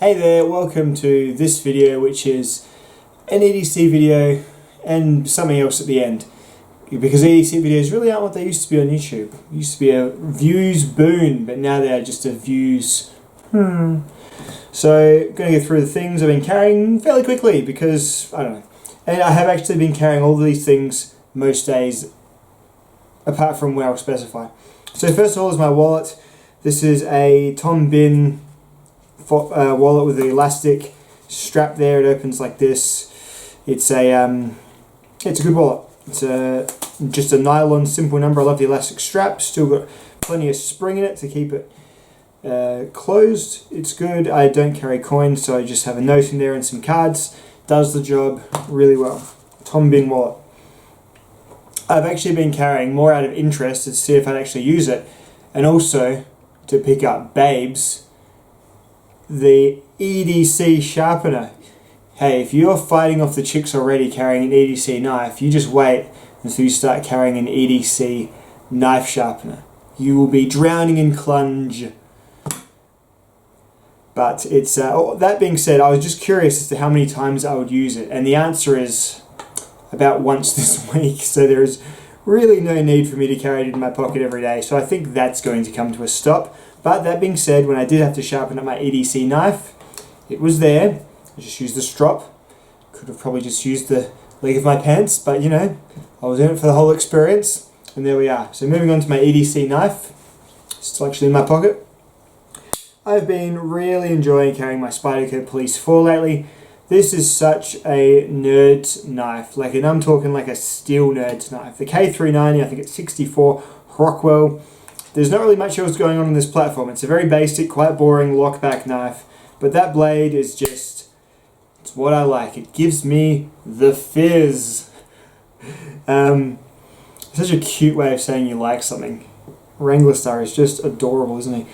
Hey there, welcome to this video, which is an EDC video and something else at the end, because EDC videos really aren't what they used to be on YouTube. It used to be a views boon, but now they're just a views So going to go through the things I've been carrying fairly quickly, because I don't know, and I have actually been carrying all of these things most days apart from where I'll specify. So first of all is my wallet. This is a Tom Bin wallet with the elastic strap there. It opens like this. It's a good wallet. It's just a nylon simple number. I love the elastic strap. Still got plenty of spring in it to keep it closed. It's good. I don't carry coins, so I just have a note in there and some cards. Does the job really well. Tom Bin wallet. I've actually been carrying more out of interest to see if I'd actually use it, and also to pick up babes, the EDC sharpener. Hey, if you're fighting off the chicks already carrying an EDC knife, you just wait until you start carrying an EDC knife sharpener. You will be drowning in clunge. But it's that being said, I was just curious as to how many times I would use it, and the answer is about once this week. So there is really no need for me to carry it in my pocket every day. So I think that's going to come to a stop. But that being said, when I did have to sharpen up my EDC knife, it was there. I just used the strop. Could have probably just used the leg of my pants, but you know, I was in it for the whole experience, and there we are. So moving on to my EDC knife. Still actually in my pocket. I've been really enjoying carrying my Spyderco Police 4 lately. This is such a nerd knife, and I'm talking like a steel nerd knife. The K390, I think it's 64 Rockwell. There's not really much else going on this platform. It's a very basic, quite boring lockback knife, but that blade is just, it's what I like. It gives me the fizz. Such a cute way of saying you like something. Wrangler Star is just adorable, isn't he?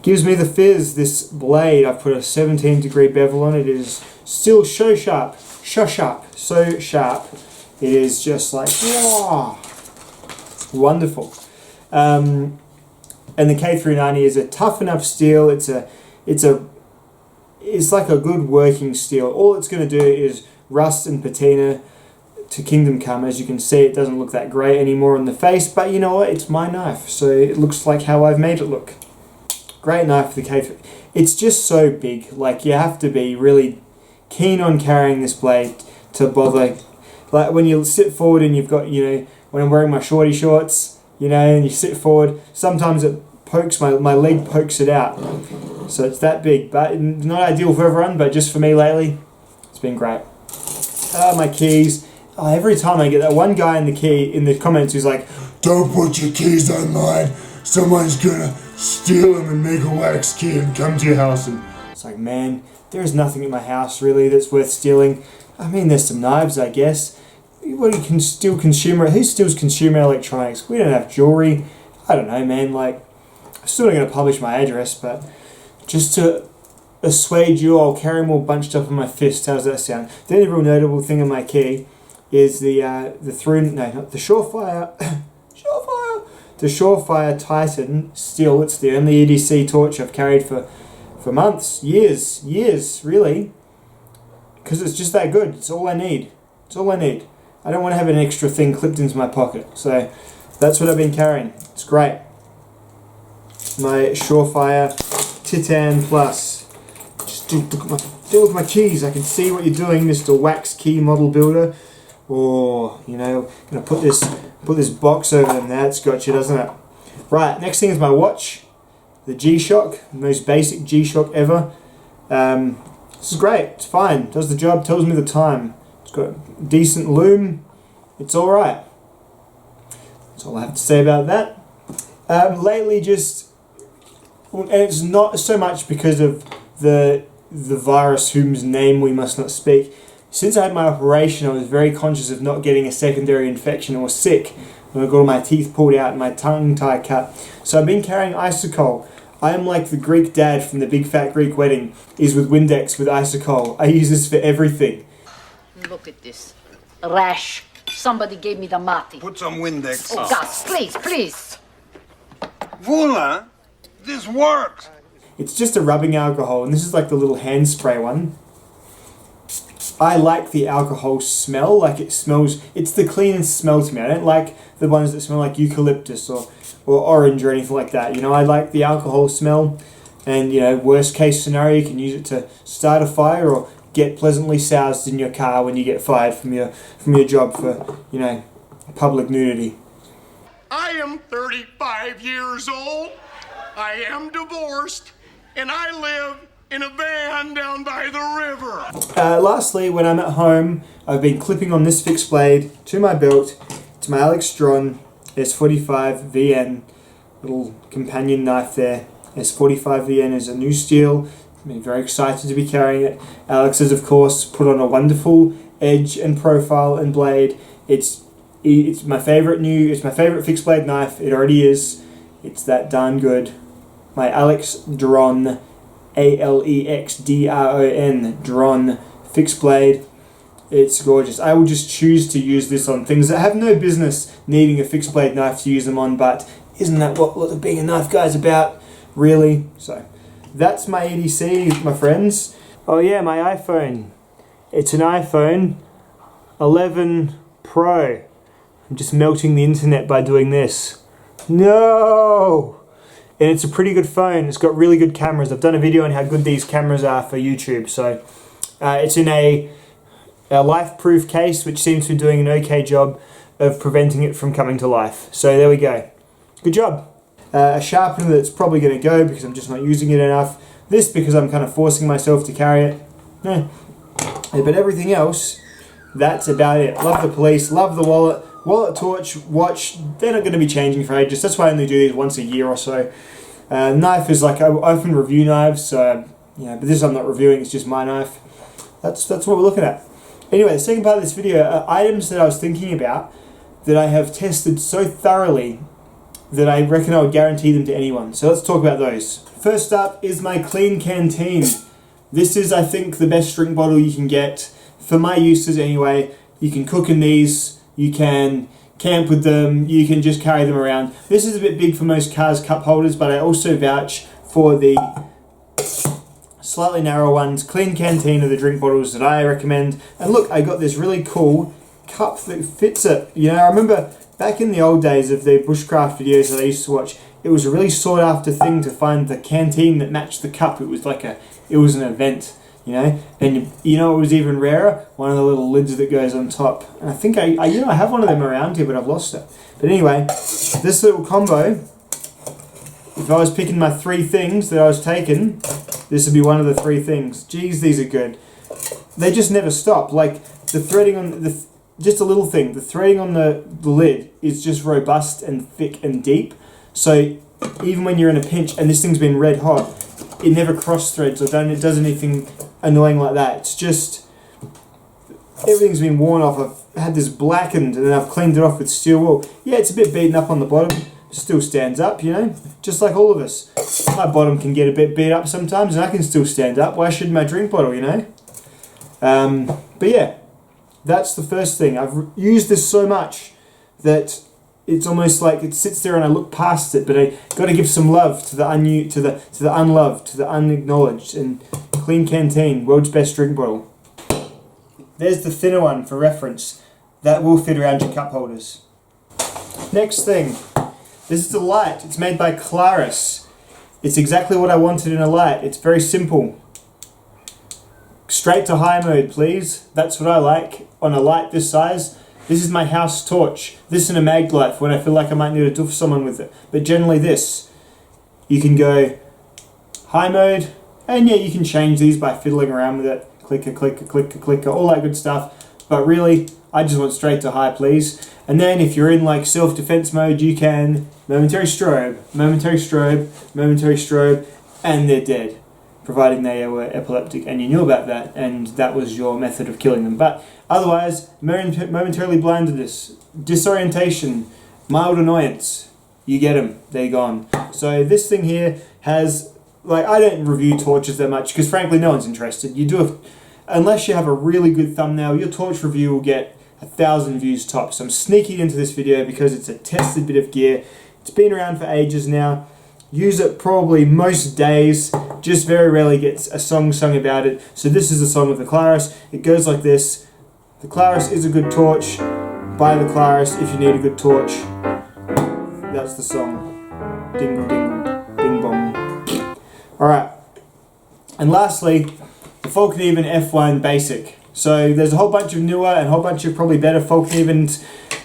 Gives me the fizz. This blade, I've put a 17-degree bevel on it. It is still so sharp. So sharp. It is just like, wow, wonderful. And the K390 is a tough enough steel. It's like a good working steel. All it's going to do is rust and patina to kingdom come. As you can see, it doesn't look that great anymore on the face, but you know what? It's my knife, so it looks like how I've made it look. Great knife for the K3. It's just so big. Like, you have to be really keen on carrying this blade to bother. Like when you sit forward and you've got, you know, when I'm wearing my shorty shorts, you know, and you sit forward, sometimes it pokes, my leg pokes it out. So it's that big, but not ideal for everyone, but just for me lately, it's been great. My keys. Oh, every time I get that one guy in the comments who's like, "Don't put your keys online, someone's gonna steal them and make a wax key and come to your house." And it's like, man, there is nothing in my house really that's worth stealing. I mean, there's some knives, I guess. What, you can steal consumer? Who steals consumer electronics? We don't have jewelry. I don't know, man. Like, I'm still not going to publish my address, but just to assuage you, I'll carry them all bunched up in my fist. How's that sound? The only real notable thing on my key is the Surefire, the Surefire Titan steel. It's the only EDC torch I've carried for months, years, really, because it's just that good. It's all I need. It's all I need. I don't want to have an extra thing clipped into my pocket, so that's what I've been carrying. It's great. My Surefire Titan Plus. Just look at my keys. I can see what you're doing, Mr. Wax Key Model Builder. Or, you know, gonna put this box over them. That's got you, doesn't it? Right. Next thing is my watch, the G-Shock, the most basic G-Shock ever. This is great. It's fine. Does the job. Tells me the time. It's got decent lume. It's all right. That's all I have to say about that. Lately, and it's not so much because of the virus whose name we must not speak. Since I had my operation, I was very conscious of not getting a secondary infection or sick when I got all my teeth pulled out and my tongue tie cut. So I've been carrying Icicle. I am like the Greek dad from the Big Fat Greek Wedding is with Windex with Icicle. I use this for everything. Look at this. Rash. Somebody gave me the mati. Put some Windex. Oh, Gus, please. Vula, this works. It's just a rubbing alcohol, and this is like the little hand spray one. I like the alcohol smell, like it smells, it's the cleanest smell to me. I don't like the ones that smell like eucalyptus or orange or anything like that. You know, I like the alcohol smell, and you know, worst case scenario, you can use it to start a fire or get pleasantly soused in your car when you get fired from your job for, you know, public nudity. I am 35 years old, I am divorced, and I live in a van down by the river. Lastly, when I'm at home, I've been clipping on this fixed blade to my belt. It's my Alex Strawn S45 VN, little companion knife there. S45 VN is a new steel. I'm very excited to be carrying it. Alex has, of course, put on a wonderful edge and profile and blade. It's my favorite fixed blade knife. It already is. It's that darn good. My Alex Dron, ALEXDRON, Dron fixed blade. It's gorgeous. I will just choose to use this on things that have no business needing a fixed blade knife to use them on, but isn't that what being a knife guy is about, really? So that's my EDC, my friends. Oh yeah, my iPhone. It's an iPhone 11 Pro. I'm just melting the internet by doing this. No! And it's a pretty good phone. It's got really good cameras. I've done a video on how good these cameras are for YouTube. So it's in a life-proof case, which seems to be doing an okay job of preventing it from coming to life. So there we go. Good job. A sharpener that's probably going to go because I'm just not using it enough. This because I'm kind of forcing myself to carry it. But everything else, that's about it. Love the police, love the wallet. Wallet, torch, watch, they're not going to be changing for ages. That's why I only do these once a year or so. Knife is like, I often review knives, so, you know, but this I'm not reviewing, it's just my knife. That's what we're looking at. Anyway, the second part of this video are items that I was thinking about that I have tested so thoroughly that I reckon I would guarantee them to anyone. So let's talk about those. First up is my clean canteen. This is, I think, the best drink bottle you can get, for my uses anyway. You can cook in these. You can camp with them, you can just carry them around. This is a bit big for most cars' cup holders, but I also vouch for the slightly narrow ones. Clean canteen are the drink bottles that I recommend. And look, I got this really cool cup that fits it. You know, I remember back in the old days of the bushcraft videos that I used to watch, it was a really sought after thing to find the canteen that matched the cup. It was like it was an event. You know, and you know it was even rarer? One of the little lids that goes on top. And I think I have one of them around here, but I've lost it. But anyway, this little combo, if I was picking my 3 things that I was taking, this would be one of the 3 things. Geez, these are good. They just never stop. Like, the threading on just a little thing, the threading on the lid is just robust and thick and deep. So even when you're in a pinch and this thing's been red hot, it never cross threads or it does anything annoying like that. It's just, everything's been worn off. I've had this blackened and then I've cleaned it off with steel wool. Yeah, it's a bit beaten up on the bottom, still stands up, you know, just like all of us. My bottom can get a bit beat up sometimes and I can still stand up. Why shouldn't my drink bottle, you know? But yeah, that's the first thing. I've used this so much that it's almost like it sits there and I look past it, but I got to give some love to the unloved, to the unacknowledged. And clean canteen, world's best drink bottle. There's the thinner one for reference. That will fit around your cup holders. Next thing, this is a light. It's made by Claris. It's exactly what I wanted in a light. It's very simple. Straight to high mode, please. That's what I like on a light this size. This is my house torch. This and a mag light when I feel like I might need to doof someone with it. But generally this. You can go high mode, and yeah, you can change these by fiddling around with it. Clicker, clicker, clicker, clicker, all that good stuff. But really, I just want straight to high, please. And then if you're in like self-defense mode, you can momentary strobe, momentary strobe, momentary strobe, and they're dead. Providing they were epileptic and you knew about that, and that was your method of killing them. But otherwise, momentarily blindness, disorientation, mild annoyance, you get them, they're gone. So this thing here has, like, I don't review torches that much because frankly no one's interested. You do, unless you have a really good thumbnail, your torch review will get 1,000 views top. So I'm sneaking into this video because it's a tested bit of gear. It's been around for ages now. Use it probably most days. just very rarely gets a song sung about it. So this is the song of the Claris. It goes like this. The Claris is a good torch. Buy the Claris if you need a good torch. That's the song. Dingle, dingle, ding bong. Alright. And lastly, the Falcon F1 Basic. So there's a whole bunch of newer and a whole bunch of probably better Falcon,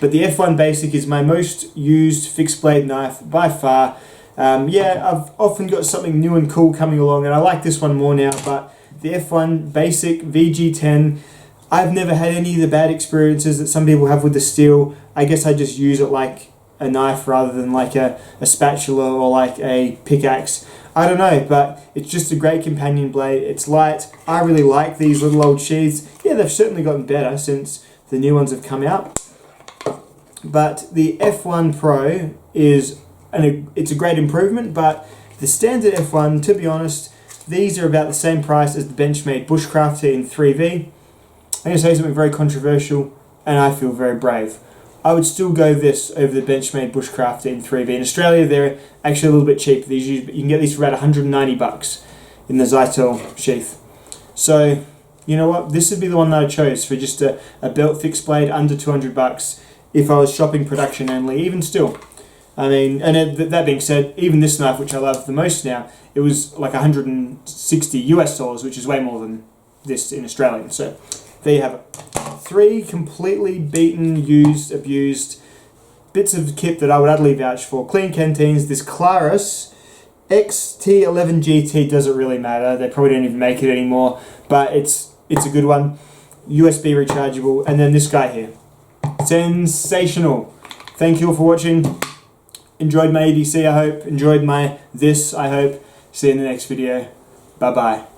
but the F1 Basic is my most used fixed blade knife by far. Yeah, I've often got something new and cool coming along, and I like this one more now, but the F1 Basic VG10, I've never had any of the bad experiences that some people have with the steel. I guess I just use it like a knife rather than like a spatula or like a pickaxe. I don't know, but it's just a great companion blade. It's light. I really like these little old sheaths. Yeah, they've certainly gotten better since the new ones have come out. But the F1 Pro is it's a great improvement, but the standard F1, to be honest, these are about the same price as the Benchmade Bushcrafter in 3V. I'm going to say something very controversial, and I feel very brave. I would still go this over the Benchmade Bushcrafter in 3V. In Australia, they're actually a little bit cheaper. You can get these for about 190 bucks in the Icicle sheath. So, you know what? This would be the one that I chose for just a belt fixed blade under 200 bucks if I was shopping production only, even still. I mean, and that being said, even this knife, which I love the most now, it was like 160 US dollars, which is way more than this in Australian. So, there you have it. 3 completely beaten, used, abused bits of kit that I would utterly vouch for. Clean canteens. This Claris XT11 GT doesn't really matter. They probably don't even make it anymore, but it's a good one. USB rechargeable. And then this guy here. Sensational. Thank you all for watching. Enjoyed my EDC, I hope. Enjoyed my this, I hope. See you in the next video. Bye-bye.